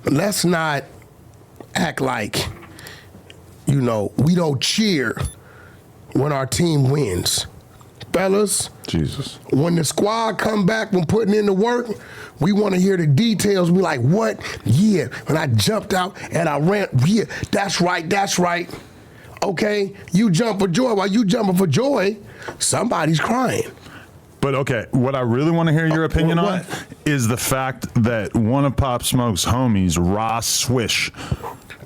let's not act like, you know, we don't cheer when our team wins. Fellas, Jesus. When the squad come back when putting in the work, we want to hear the details. We like, what? Yeah, when I jumped out and I ran, yeah, that's right. Okay, you jump for joy. While you jumping for joy, somebody's crying. But okay, what I really want to hear your opinion on is the fact that one of Pop Smoke's homies, Ross Swish,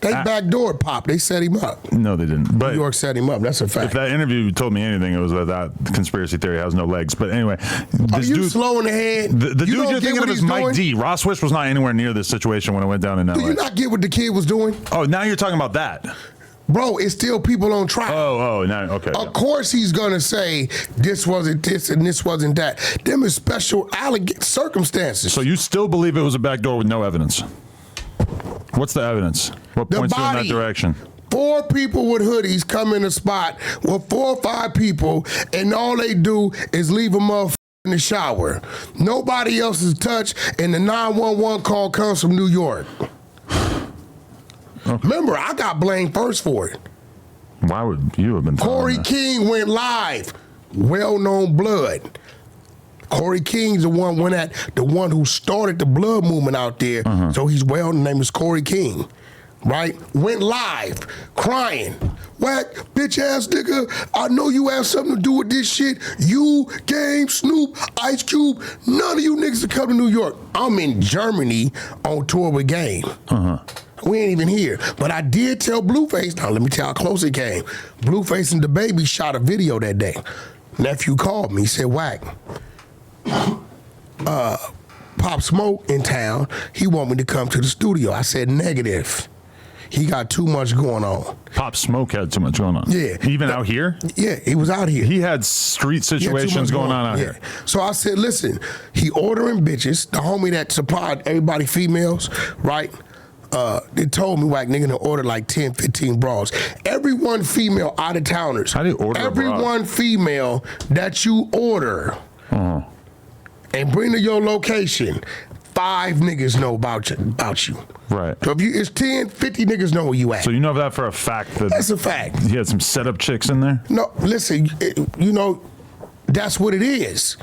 they backdoored Pop. They set him up. No, they didn't. But New York set him up. That's a fact. If that interview told me anything, it was that conspiracy theory has no legs. But anyway, this dude, slow in the head? The dude you're thinking of is Mike D. Ross Swish was not anywhere near this situation when it went down in LA. Do you not get what the kid was doing? Oh, now you're talking about that. Bro, it's still people on trial. Oh, now, okay. Of course he's going to say this wasn't this and this wasn't that. Them is special circumstances. So you still believe it was a backdoor with no evidence? What's the evidence? What points you in that direction? 4 people with hoodies come in a spot with 4 or 5 people, and all they do is leave a motherfucker in the shower. Nobody else is touched, and the 911 call comes from New York. Okay. Remember, I got blamed first for it. Why would you have been? Corey King went live. Well-known blood. Corey King's the one who started the blood movement out there. So he's the name is Corey King, right? Went live, crying. Wack, bitch ass nigga, I know you have something to do with this shit. You, Game, Snoop, Ice Cube, none of you niggas are coming to New York. I'm in Germany on tour with Game. We ain't even here. But I did tell Blueface, now let me tell how close it came. Blueface and the baby shot a video that day. Nephew called me, he said, Wack, Pop Smoke in town, he want me to come to the studio. I said negative. He got too much going on. Pop Smoke had too much going on. Yeah. Even out here? Yeah, he was out here. He had street situations going on out here. So I said, listen, he ordering bitches, the homie that supplied everybody females, right? They told me, Wack, nigga, to order like 10, 15 bras. Every one female out of towners. How do you order every one female that you order and bring to your location, 5 niggas know about you. Right. So if it's 10, 50 niggas know where you at. So you know that for a fact? That's a fact. He had some setup chicks in there? No, listen, you know, that's what it is.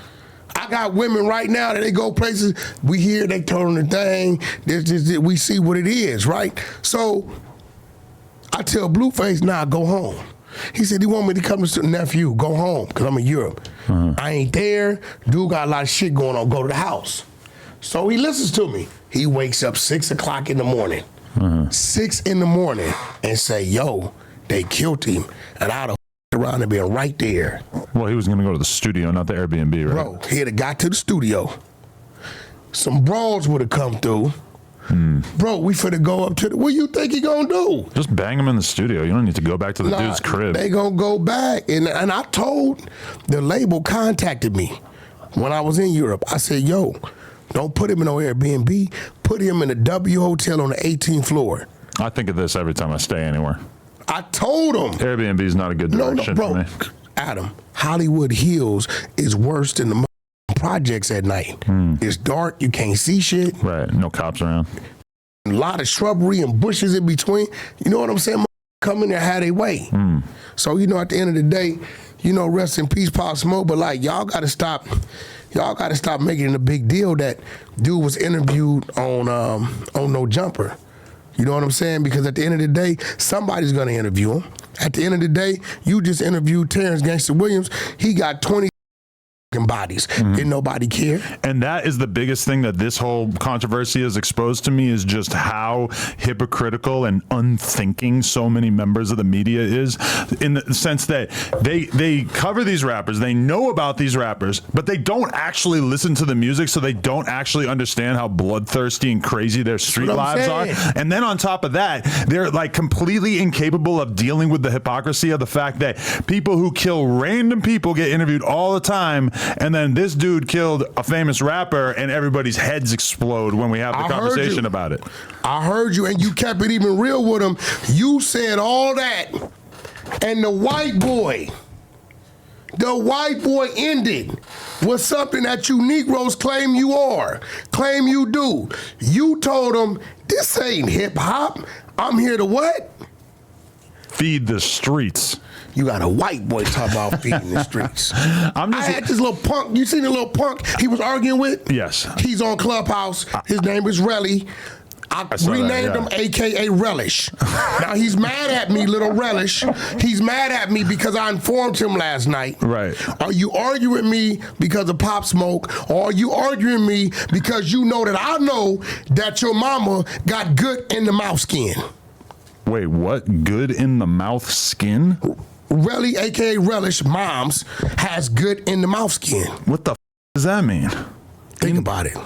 I got women right now that they go places, we hear they told them the thing, we see what it is, right? So I tell Blueface, nah, go home. He said he want me to come to the nephew, go home, because I'm in Europe. I ain't there, dude got a lot of shit going on, go to the house. So he listens to me. He wakes up 6 o'clock in the morning, 6 in the morning, and say, yo, they killed him, and I'd have around and been right there. Well, he was going to go to the studio, not the Airbnb, right? Bro, he'd have got to the studio. Some brawls would have come through. Bro, we finna go up to the, what you think he gonna do? Just bang him in the studio. You don't need to go back to the dude's crib. They gonna go back. And I told, the label contacted me when I was in Europe. I said, yo, don't put him in no Airbnb. Put him in a W hotel on the 18th floor. I think of this every time I stay anywhere. I told him. Airbnb is not a good direction for me. Adam, Hollywood Hills is worse than the projects at night. It's dark, you can't see shit. Right, no cops around. A lot of shrubbery and bushes in between. You know what I'm saying? Come in there, had their way. So, you know, at the end of the day, you know, rest in peace, Pop Smoke, but like, y'all gotta stop making it a big deal that dude was interviewed on No Jumper. You know what I'm saying? Because at the end of the day, somebody's gonna interview him. At the end of the day, you just interviewed Terrence Gangster Williams. He got 20 bodies. Didn't nobody care. And that is the biggest thing that this whole controversy has exposed to me, is just how hypocritical and unthinking so many members of the media is, in the sense that they cover these rappers, they know about these rappers, but they don't actually listen to the music, so they don't actually understand how bloodthirsty and crazy their street lives are. And then on top of that, they're like completely incapable of dealing with the hypocrisy of the fact that people who kill random people get interviewed all the time, and then this dude killed a famous rapper and everybody's heads explode when we have the conversation about it. I heard you, and you kept it even real with him. You said all that, and the white boy ended with something that you Negroes claim you are, claim you do. You told him This ain't hip hop. I'm here to what? Feed the streets. You got a white boy talking about feeding the streets. I'm just, I had this little punk. You seen the little punk he was arguing with? Yes. He's on Clubhouse. His name is Relly. I renamed him AKA Relish. Now he's mad at me, little Relish. He's mad at me because I informed him last night. Right. Are you arguing me because of Pop Smoke, or are you arguing me because you know that I know that your mama got good in the mouth skin? Wait, what? Good in the mouth skin? Relly, aka Relish, moms has good in the mouth skin. What the does that mean? Think about it.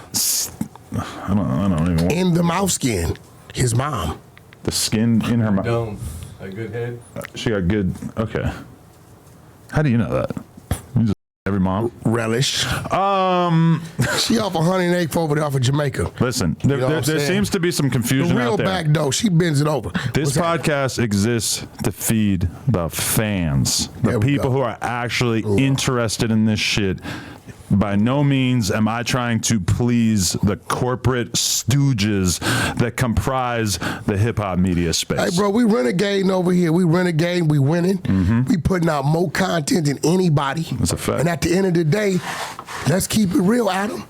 I don't even. In the mouth skin, his mom. The skin in her mouth. Don't. A good head. She got good. Okay. How do you know that? You just every mom. Relish. She off 108th over there off of Jamaica. Listen, there seems to be some confusion the real out there. back door, she bends it over. This podcast exists to feed the fans, the people who are actually interested in this shit. By no means am I trying to please the corporate stooges that comprise the hip-hop media space. Hey, bro, we renegading over here. We renegading, we winning. We putting out more content than anybody. That's a fact. And at the end of the day, let's keep it real, Adam.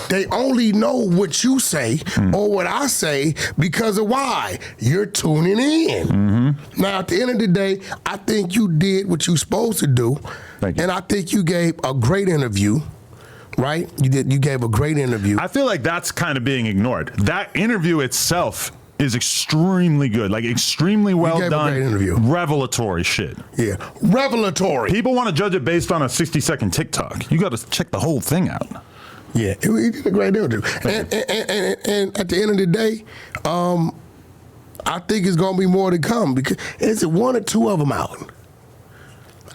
They only know what you say or what I say because of why you're tuning in. Now, at the end of the day, I think you did what you're supposed to do. Thank you. And I think you gave a great interview. Right? You gave a great interview. I feel like that's kind of being ignored. That interview itself is extremely good, like extremely well done. A great interview. Revelatory shit. Yeah, revelatory. People want to judge it based on a 60-second TikTok. You got to check the whole thing out. Yeah, he did a great interview. And at the end of the day, I think it's going to be more to come because is it one or two of them out?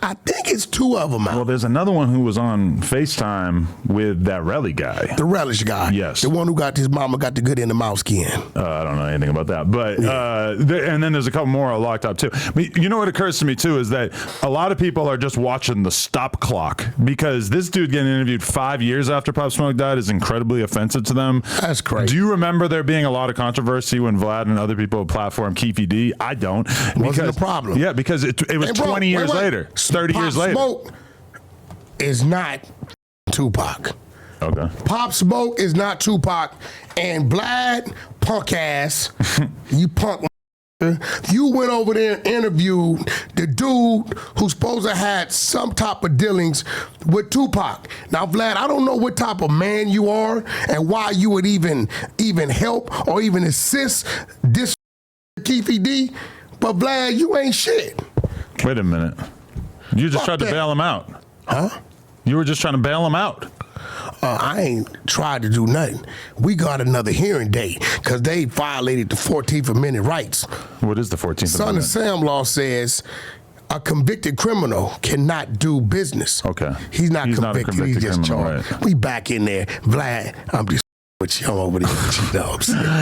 I think it's two of them out. Well, there's another one who was on FaceTime with that Relly guy. The Relish guy. Yes. The one who got his mama got the good in the mouth skin. I don't know anything about that. But and then there's a couple more locked up too. But you know what occurs to me too is that a lot of people are just watching the stop clock because this dude getting interviewed 5 years after Pop Smoke died is incredibly offensive to them. That's crazy. Do you remember there being a lot of controversy when Vlad and other people platformed Keefy D? I don't. Wasn't a problem. Yeah, because it was 20 years later. 30 years later. Pop Smoke is not Tupac. Okay. Pop Smoke is not Tupac. And Vlad, punk ass, you punk. You went over there and interviewed the dude who's supposed to have had some type of dealings with Tupac. Now, Vlad, I don't know what type of man you are and why you would even help or even assist this Keefy D, but Vlad, you ain't shit. Wait a minute. You just tried to bail him out. Huh? You were just trying to bail him out. I ain't tried to do nothing. We got another hearing date because they violated the 14th Amendment rights. What is the 14th Son Amendment? of Sam law says a convicted criminal cannot do business. Okay. He's not He's not a convicted. He's convicted just criminal, charged. right. We back in there. Vlad, I'm just with you over there. You know what I'm saying?